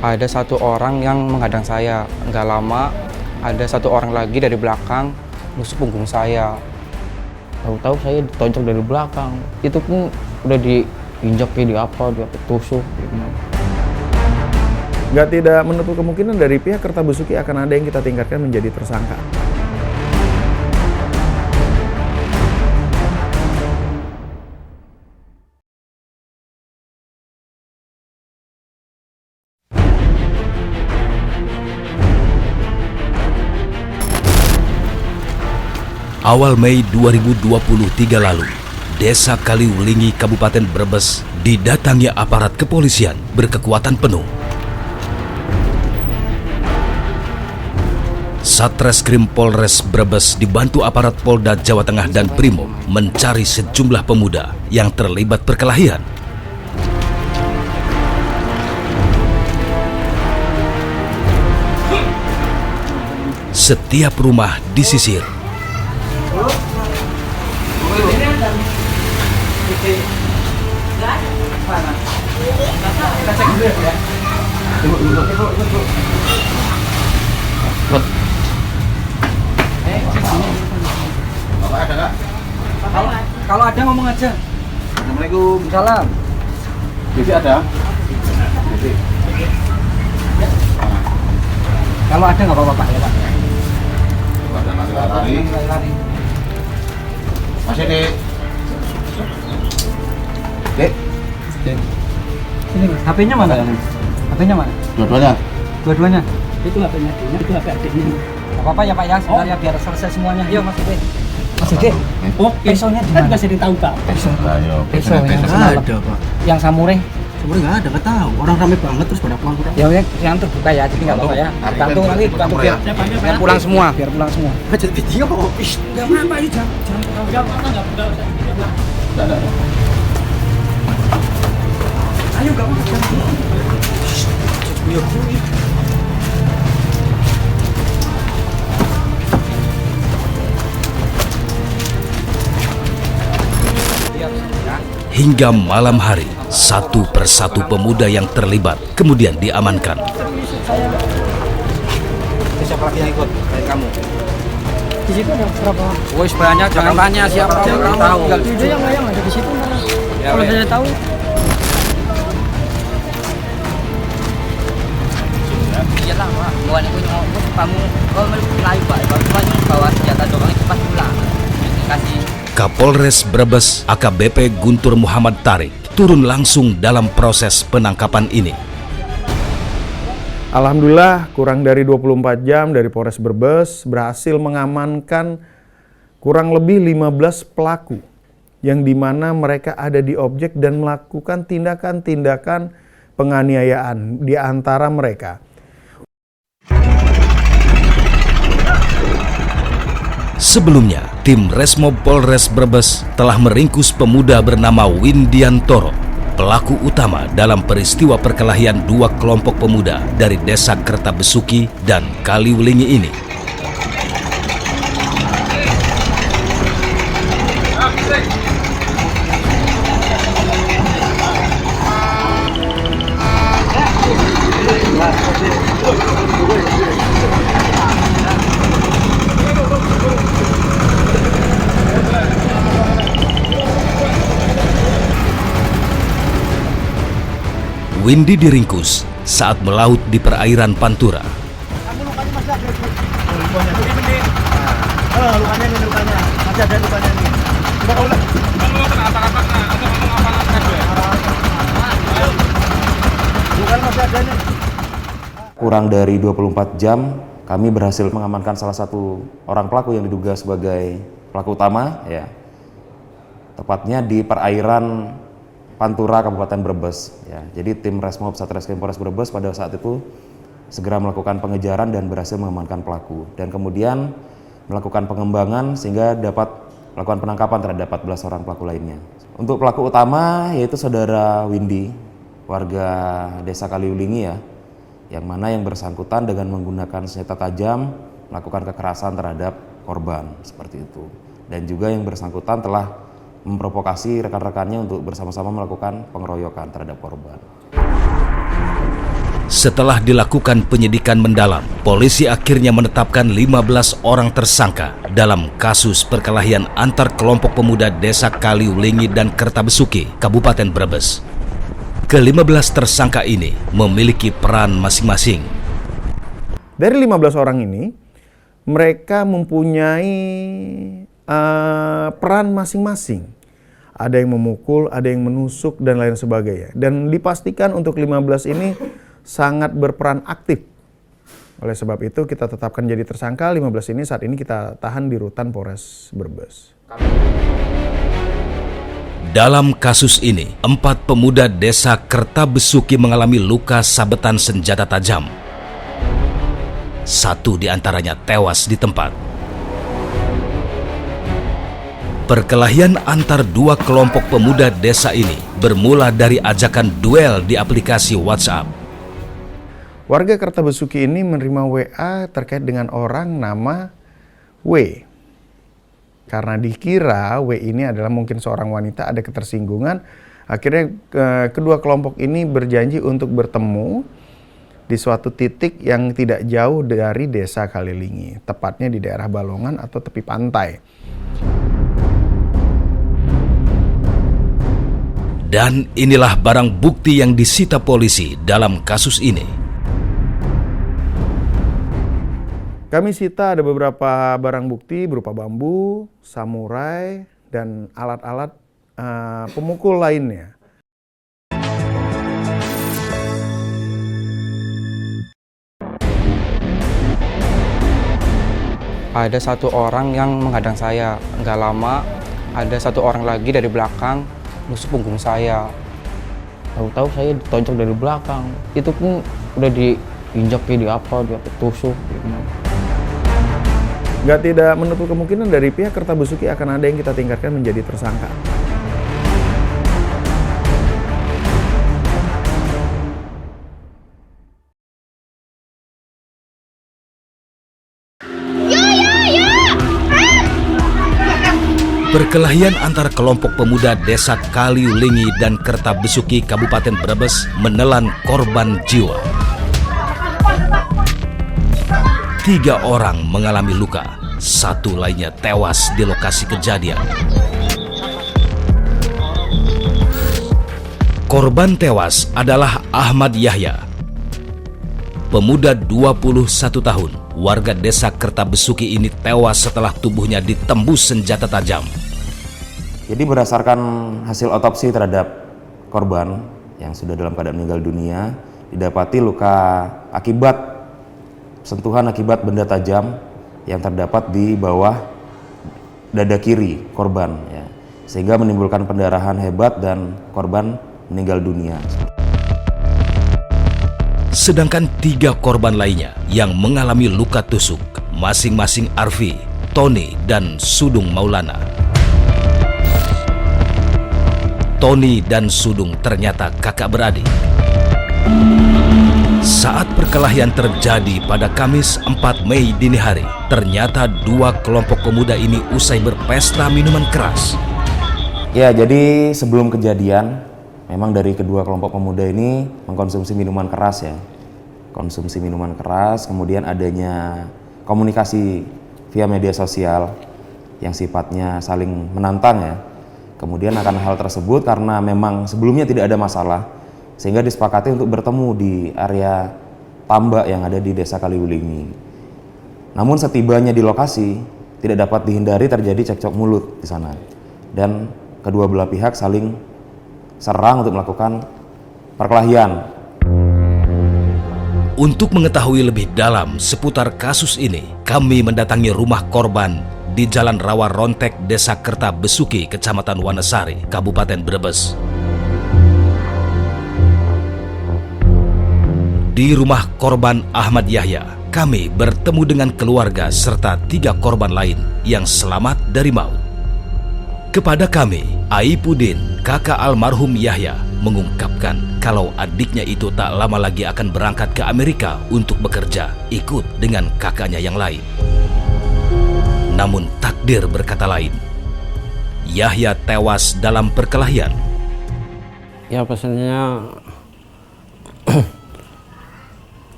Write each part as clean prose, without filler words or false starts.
Ada satu orang yang menghadang saya. Nggak lama, ada satu orang lagi dari belakang nusuk punggung saya. Tahu-tahu saya ditonjok dari belakang. Itu pun udah diinjak di apa, dia tusuk. Nggak tidak menutup kemungkinan dari pihak Kertabesuki akan ada yang kita tingkatkan menjadi tersangka. Awal Mei 2023 lalu, Desa Kaliwulingi, Kabupaten Brebes didatangi aparat kepolisian berkekuatan penuh. Satreskrim Polres Brebes dibantu aparat Polda Jawa Tengah dan Brimob mencari sejumlah pemuda yang terlibat perkelahian. Setiap rumah disisir. Kalau ada ngomong aja. Assalamualaikum. Salam. Bibi ada? Bibi. Kalau ada nggak apa-apa Pak ya Pak. Ada nanti lari. Masih di. Dek. Sini Mas. HP-nya mana? HP-nya mana? Dua-duanya. Dua-duanya. Itu HP-nya adiknya, itu HP adiknya. Nggak apa-apa ya Pak ya, sebentar ya biar selesai semuanya. Yuk Mas Ide. Mas Ide. Oh, pisaunya di mana? Kan masih tahu Pak. Ayo. Pisau yang Pisau. ada Pak. Yang samurai. Sebenarnya nggak ada, nggak tahu. Orang ramai banget terus pada pulang. Ya yang terbuka ya, jadi nggak apa-apa ya. Bantu nanti, bantu biar pulang semua, biar pulang semua. Aja video. Nggak apa-apa ya, jangan Ada. Ayo nggak apa-apa. Hingga malam hari, satu persatu pemuda yang terlibat kemudian diamankan. Siapa lagi yang ikut dari kamu? Di situ ada berapa? Woi, banyak, jangan tanya siapa kamu tahu. Itu yang ada di situ mana? Ya, Kalau saya tahu. Iya lah, Pak. Bukan aku ngomong kamu kalau melayu Pak, kalau cuma bawa senjata doang itu pas pulang. Kasih. Kapolres Brebes AKBP Guntur Muhammad Tarik turun langsung dalam proses penangkapan ini. Alhamdulillah kurang dari 24 jam dari Polres Brebes berhasil mengamankan kurang lebih 15 pelaku yang dimana mereka ada di objek dan melakukan tindakan-tindakan penganiayaan di antara mereka. Sebelumnya, tim Resmob Polres Brebes telah meringkus pemuda bernama Windiantoro, pelaku utama dalam peristiwa perkelahian dua kelompok pemuda dari Desa Kertabesuki dan Kaliwulingi ini. Windy diringkus saat melaut di perairan Pantura. Kurang dari 24 jam kami berhasil mengamankan salah satu orang pelaku yang diduga sebagai pelaku utama, ya, tepatnya di perairan Pantura, Kabupaten Brebes. Ya, jadi tim Resmob Satreskrim Polres Brebes pada saat itu segera melakukan pengejaran dan berhasil mengamankan pelaku. Dan kemudian melakukan pengembangan sehingga dapat melakukan penangkapan terhadap 14 orang pelaku lainnya. Untuk pelaku utama yaitu saudara Windy, warga Desa Kaliwulingi ya, yang mana yang bersangkutan dengan menggunakan senjata tajam melakukan kekerasan terhadap korban seperti itu. Dan juga yang bersangkutan telah memprovokasi rekan-rekannya untuk bersama-sama melakukan pengeroyokan terhadap korban. Setelah dilakukan penyidikan mendalam, polisi akhirnya menetapkan 15 orang tersangka dalam kasus perkelahian antar kelompok pemuda Desa Kaliulingi dan Kertabesuki, Kabupaten Brebes. Ke-15 tersangka ini memiliki peran masing-masing. Dari 15 orang ini, mereka mempunyai peran masing-masing. Ada yang memukul, ada yang menusuk, dan lain sebagainya. Dan dipastikan untuk 15 ini sangat berperan aktif. Oleh sebab itu kita tetapkan jadi tersangka. 15 ini saat ini kita tahan di Rutan Polres Brebes. Dalam kasus ini, 4 pemuda Desa Kertabesuki mengalami luka sabetan senjata tajam. 1 diantaranya tewas di tempat. Perkelahian antar 2 kelompok pemuda desa ini bermula dari ajakan duel di aplikasi WhatsApp. Warga Kertabesuki ini menerima WA terkait dengan orang nama W. Karena dikira W ini adalah mungkin seorang wanita, ada ketersinggungan. Akhirnya kedua kelompok ini berjanji untuk bertemu di suatu titik yang tidak jauh dari Desa Kaliulingi, tepatnya di daerah Balongan atau tepi pantai. Dan inilah barang bukti yang disita polisi dalam kasus ini. Kami sita ada beberapa barang bukti berupa bambu, samurai, dan alat-alat pemukul lainnya. Ada 1 orang yang menghadang saya. Nggak lama, ada 1 orang lagi dari belakang nusuk punggung saya. Tahu-tahu saya ditonjok dari belakang. Itu pun udah diinjak di apa, dia tusuk. Nggak tidak menutup kemungkinan dari pihak Kertabesuki akan ada yang kita tingkatkan menjadi tersangka. Perkelahian antar kelompok pemuda Desa Kaliulingi dan Kertabesuki, Kabupaten Brebes menelan korban jiwa. 3 orang mengalami luka, 1 lainnya tewas di lokasi kejadian. Korban tewas adalah Ahmad Yahya, pemuda 21 tahun, warga Desa Kertabesuki ini tewas setelah tubuhnya ditembus senjata tajam. Jadi berdasarkan hasil otopsi terhadap korban yang sudah dalam keadaan meninggal dunia, didapati luka akibat sentuhan akibat benda tajam yang terdapat di bawah dada kiri korban, ya, sehingga menimbulkan pendarahan hebat dan korban meninggal dunia. Sedangkan 3 korban lainnya yang mengalami luka tusuk, masing-masing Arfi, Tony, dan Sudung Maulana. Tony dan Sudung ternyata kakak beradik. Saat perkelahian terjadi pada Kamis 4 Mei dini hari, ternyata 2 kelompok pemuda ini usai berpesta minuman keras. Ya, jadi sebelum kejadian, memang dari kedua kelompok pemuda ini mengkonsumsi minuman keras, ya. Konsumsi minuman keras, kemudian adanya komunikasi via media sosial yang sifatnya saling menantang, ya. Kemudian akan hal tersebut karena memang sebelumnya tidak ada masalah, sehingga disepakati untuk bertemu di area tambak yang ada di Desa Kaliulingi. Namun setibanya di lokasi, tidak dapat dihindari terjadi cekcok mulut di sana. Dan kedua belah pihak saling serang untuk melakukan perkelahian. Untuk mengetahui lebih dalam seputar kasus ini, kami mendatangi rumah korban di Jalan Rawa Rontek, Desa Kertabesuki, Kecamatan Wanasari, Kabupaten Brebes. Di rumah korban Ahmad Yahya, kami bertemu dengan keluarga serta 3 korban lain yang selamat dari maut. Kepada kami, Aipudin, kakak almarhum Yahya, mengungkapkan kalau adiknya itu tak lama lagi akan berangkat ke Amerika untuk bekerja, ikut dengan kakaknya yang lain. Namun takdir berkata lain. Yahya tewas dalam perkelahian. Ya pesannya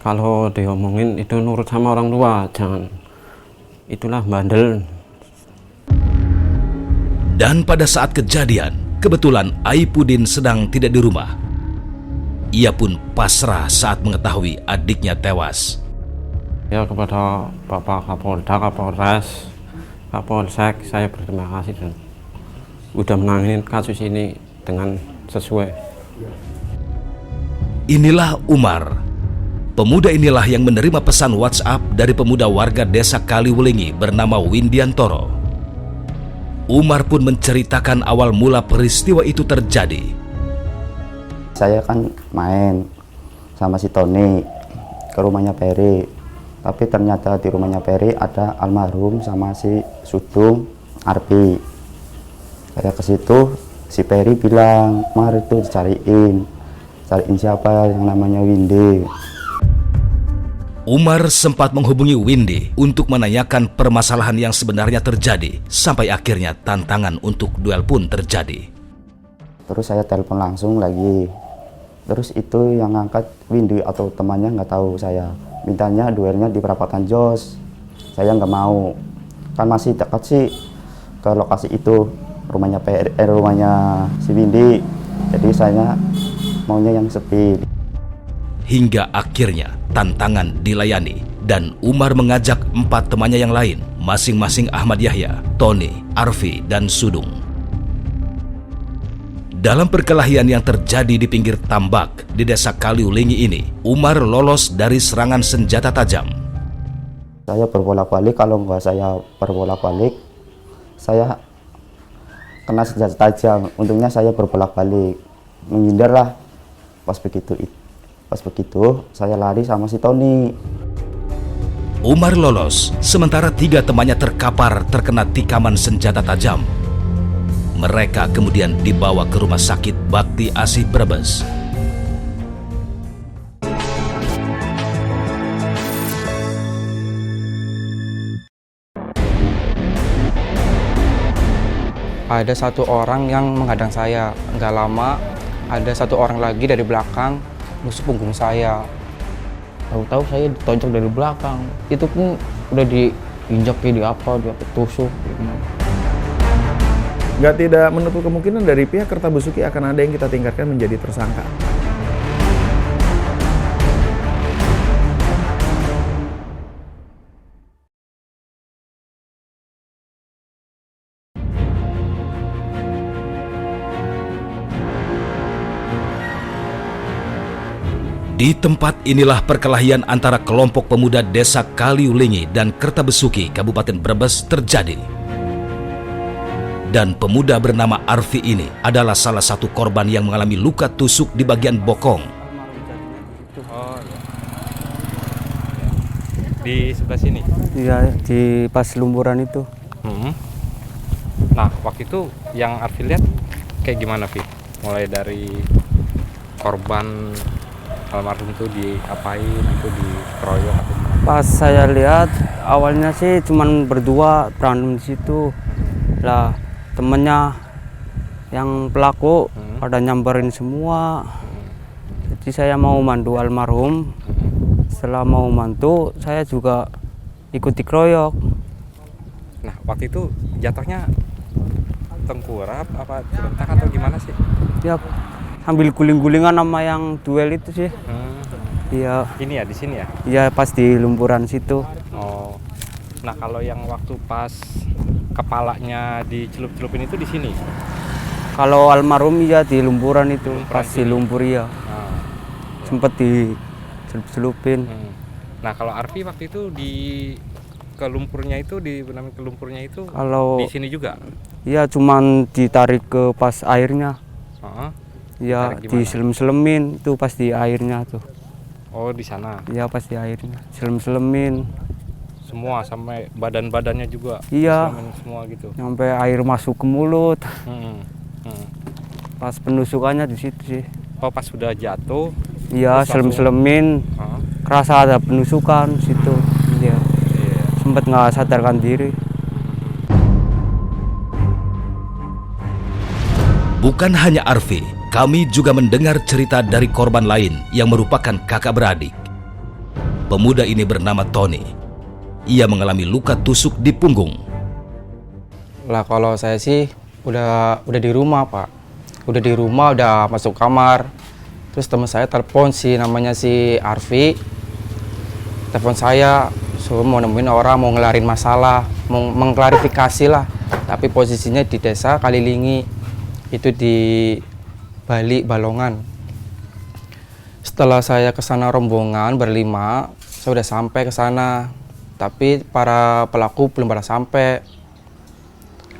Kalau diomongin itu nurut sama orang tua, jangan itulah bandel. Dan pada saat kejadian, kebetulan Aipudin sedang tidak di rumah. Ia pun pasrah saat mengetahui adiknya tewas. Ya, kepada Bapak Kapolda, Kapolres, Kapolsek, saya berterima kasih dan udah menangani kasus ini dengan sesuai. Inilah Umar. Pemuda inilah yang menerima pesan WhatsApp dari pemuda warga desa Kaliwulingi bernama Windiantoro. Umar pun menceritakan awal mula peristiwa itu terjadi. Saya kan main sama si Tony ke rumahnya Peri, tapi ternyata di rumahnya Peri ada almarhum sama si Sudung Arpi. Saya ke situ, si Peri bilang, "Mari itu cariin siapa yang namanya Windy." Umar sempat menghubungi Windy untuk menanyakan permasalahan yang sebenarnya terjadi, sampai akhirnya tantangan untuk duel pun terjadi. Terus saya telepon langsung lagi. Terus itu yang ngangkat Windy atau temannya nggak tahu saya. Mintanya duelnya di perapatan Jos. Saya nggak mau. Kan masih dekat sih ke lokasi itu, rumahnya si Windy. Jadi saya maunya yang sepi. Hingga akhirnya tantangan dilayani dan Umar mengajak 4 temannya yang lain, masing-masing Ahmad Yahya, Tony, Arfi, dan Sudung. Dalam perkelahian yang terjadi di pinggir tambak di desa Kaliwulingi ini, Umar lolos dari serangan senjata tajam. Saya berbolak-balik, kalau nggak saya berbolak-balik, saya kena senjata tajam. Untungnya saya berbolak-balik, menghindar lah. Pas begitu saya lari sama si Tony. Umar lolos, sementara 3 temannya terkapar terkena tikaman senjata tajam. Mereka kemudian dibawa ke rumah sakit Bakti Asih Brebes. Ada satu orang yang menghadang saya. Nggak lama, ada satu orang lagi dari belakang nusuk punggung saya. Tahu-tahu saya ditonjok dari belakang. Itu pun udah diinjak di apa, dia tusuk. Nggak tidak menutup kemungkinan dari pihak Kertabesuki akan ada yang kita tingkatkan menjadi tersangka. Di tempat inilah perkelahian antara kelompok pemuda desa Kaliwulingi dan Kertabesuki, Kabupaten Brebes terjadi. Dan pemuda bernama Arfi ini adalah salah satu korban yang mengalami luka tusuk di bagian bokong. Di sebelah sini? Iya, di pas lumpuran itu. Nah, waktu itu yang Arfi lihat kayak gimana, Vi? Mulai dari korban almarhum itu diapain, itu dikeroyok atau gimana? Pas saya lihat awalnya sih cuman berdua berantem di situ. Lah temennya yang pelaku pada nyamperin semua. Jadi saya mau mandu almarhum. Setelah mau mantu, saya juga ikut dikeroyok. Nah, waktu itu jatuhnya tengkurap apa serentak atau gimana sih? Ya, sambil guling-gulingan sama yang duel itu sih. Iya. Ini ya, di sini ya? Iya, pas di lumpuran situ. Oh. Nah, kalau yang waktu pas kepalanya dicelup-celupin itu di sini? Kalau almarhum ya di lumpuran itu, pas di lumpur ya. Sempet dicelup-celupin. Nah, kalau Arfi waktu itu di kelumpurnya itu kalau di sini juga? Iya, cuman ditarik ke pas airnya. Ya, diselem-selemin itu pas di airnya tuh. Oh, di sana? Iya, pas di airnya. Selem-selemin. Semua, sampai badan-badannya juga? Iya. Semua gitu? Sampai air masuk ke mulut. Pas penusukannya di situ sih. Oh, pas sudah jatuh? Iya, selem-selemin. Kerasa ada penusukan situ. Iya. Sempet nggak sadarkan diri. Bukan hanya Arfi, kami juga mendengar cerita dari korban lain yang merupakan kakak beradik. Pemuda ini bernama Tony. Ia mengalami luka tusuk di punggung. Lah kalau saya sih udah di rumah, Pak. Udah di rumah, udah masuk kamar. Terus teman saya telepon namanya si Arfi. Telepon saya, suruh mau nemuin orang, mau ngelarin masalah, mau mengklarifikasi lah. Tapi posisinya di desa Kalilingi, itu di Bali, Balongan. Setelah saya ke sana rombongan berlima, saya udah sampai ke sana. Tapi para pelaku belum pada sampai.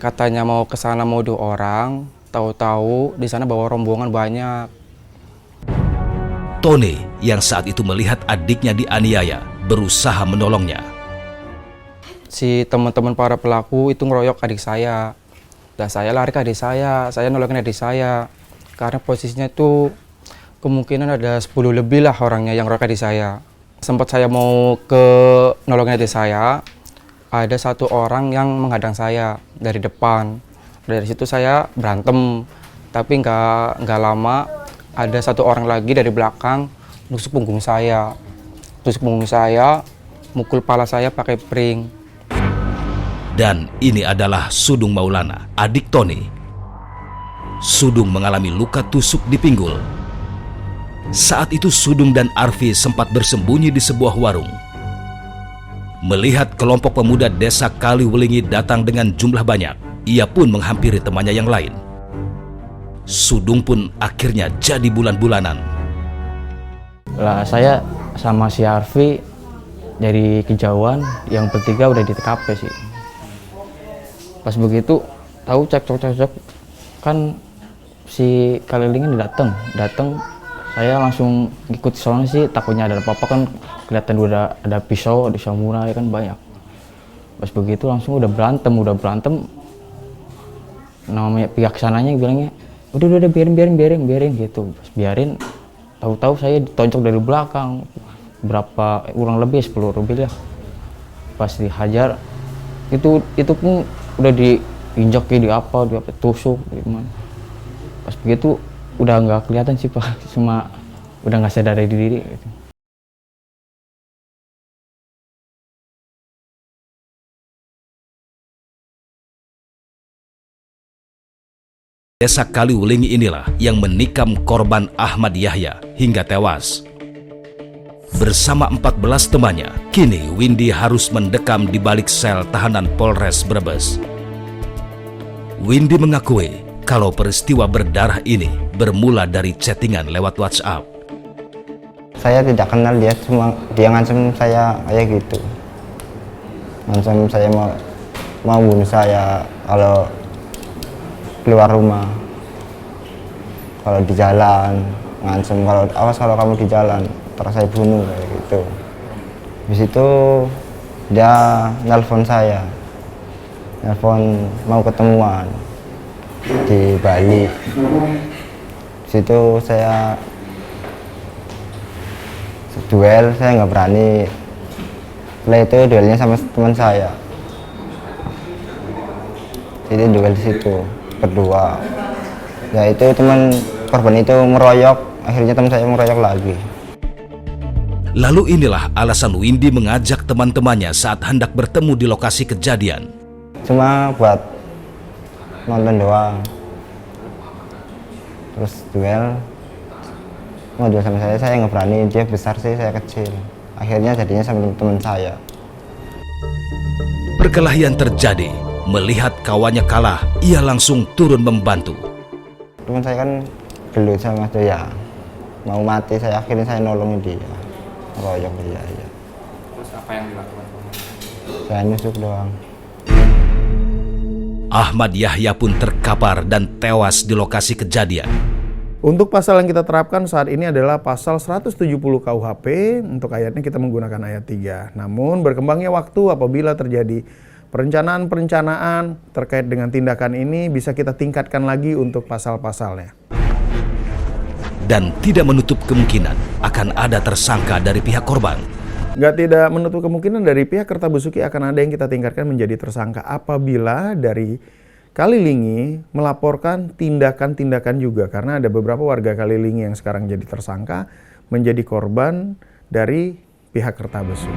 Katanya mau ke sana mau 2 orang, tahu-tahu di sana bawa rombongan banyak. Tony yang saat itu melihat adiknya dianiaya berusaha menolongnya. Si teman-teman para pelaku itu ngeroyok adik saya. Dan saya lari ke adik saya nolongin adik saya. Karena posisinya itu kemungkinan ada 10 lebih lah orangnya yang ngeroyok adik saya. Sempat saya mau ke nolongin adik saya, ada 1 orang yang menghadang saya dari depan. Dari situ saya berantem, tapi nggak lama ada 1 orang lagi dari belakang nusuk punggung saya. Mukul kepala saya pakai pring. Dan ini adalah Sudung Maulana, adik Tony. Sudung mengalami luka tusuk di pinggul. Saat itu Sudung dan Arfi sempat bersembunyi di sebuah warung. Melihat kelompok pemuda desa Kaliwelingi datang dengan jumlah banyak, ia pun menghampiri temannya yang lain. Sudung pun akhirnya jadi bulan-bulanan. Lah saya sama si Arfi dari kejauhan, yang bertiga udah di TKP sih. Pas begitu tahu cekcok kan si Kalilingi datang, saya langsung ikut soalnya sih, takutnya ada apa-apa kan, kelihatan udah ada pisau, ada samurai kan banyak. Pas begitu langsung udah berantem. Namanya pihak sananya bilangnya, udah biarin gitu. Pas biarin, tahu-tahu saya ditonjok dari belakang, berapa kurang lebih 10 lebih lah. Pas dihajar itu pun udah diinjak di apa tusuk gimana. Pas begitu udah nggak kelihatan sih Pak, cuma udah nggak sadar diri gitu. Desa Kaliwelingi inilah yang menikam korban Ahmad Yahya hingga tewas. Bersama 14 temannya, kini Windy harus mendekam di balik sel tahanan Polres Brebes. Windy mengakui kalau peristiwa berdarah ini bermula dari chattingan lewat WhatsApp. Saya tidak kenal dia, cuma dia ngancam saya kayak gitu. Ngancam saya mau bunuh saya kalau keluar rumah, kalau di jalan, ngancam kalau awas kalau kamu di jalan, terus saya bunuh kayak gitu. Habis itu dia nelpon saya, mau ketemuan di Bali. Situ saya duel, saya nggak berani. Setelah itu duelnya sama teman saya. Jadi duel di situ berdua. Ya itu teman korban itu meroyok, akhirnya teman saya meroyok lagi. Lalu inilah alasan Windy mengajak teman-temannya saat hendak bertemu di lokasi kejadian. Cuma buat nonton doang. Terus duel, mau duel sama saya nggak berani, dia besar sih, saya kecil. Akhirnya jadinya sama teman saya. Perkelahian terjadi. Melihat kawannya kalah, ia langsung turun membantu. Teman saya kan gelut sama dia, mau mati, akhirnya saya nolongin dia, royok dia. Ya. Terus apa yang dilakukan? Saya nusuk doang. Ahmad Yahya pun terkapar dan tewas di lokasi kejadian. Untuk pasal yang kita terapkan saat ini adalah pasal 170 KUHP, untuk ayatnya kita menggunakan ayat 3. Namun berkembangnya waktu apabila terjadi perencanaan terkait dengan tindakan ini bisa kita tingkatkan lagi untuk pasal-pasalnya. Dan tidak menutup kemungkinan akan ada tersangka dari pihak korban. Tidak menutup kemungkinan dari pihak Kertabusuki akan ada yang kita tingkatkan menjadi tersangka apabila dari Kalilingi melaporkan tindakan-tindakan juga. Karena ada beberapa warga Kalilingi yang sekarang jadi tersangka menjadi korban dari pihak Kertabesu.